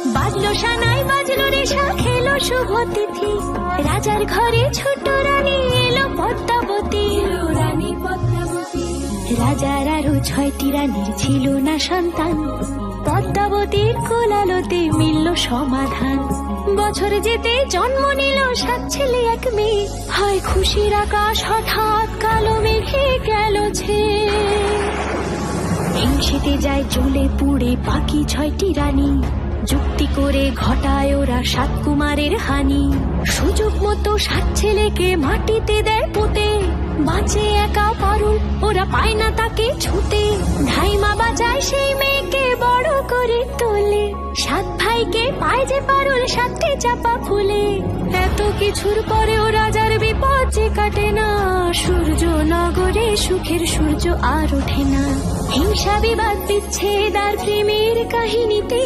বাজলো সানাই বাজলো রেশা খেলো শুভ তিথি, রাজার ঘরে ছোট রানী এলো পদ্মাবতী। রাজার আরো 6টি রানীর ছিল না সন্তান, পদ্মাবতীর কোলালোতে মিলল সমাধান। বছর যেতে জন্ম নিল 7 ছেলে 1 মেয়ে, হয় খুশির আকাশ হঠাৎ কালো মেঘে গেল ছেয়ে। হিংসেতে যায় জ্বলে পুড়ে বাকি 6টি রানী, যুক্তি করে ঘটায় ওরা 7 কুমারের হানি। সুযোগ মতো 7 ছেলেকে মাটিতে দেয় পুঁতে, বাঁচে একা পারুল ওরা পায় না তাকে ছুতে। ধাইমা বাজায় সেই মেয়েকে বড় করে তোলে, 7 ভাইকে পায় যে পারুল 7টে চাপা ফুলে। এত কিছুর পরেও রাজার বিপদ যে কাটে না, সূর্য নগরে সুখের সূর্য আর ওঠে না। হিংসা বিবাদ বিচ্ছেদ আর প্রেমের কাহিনীতে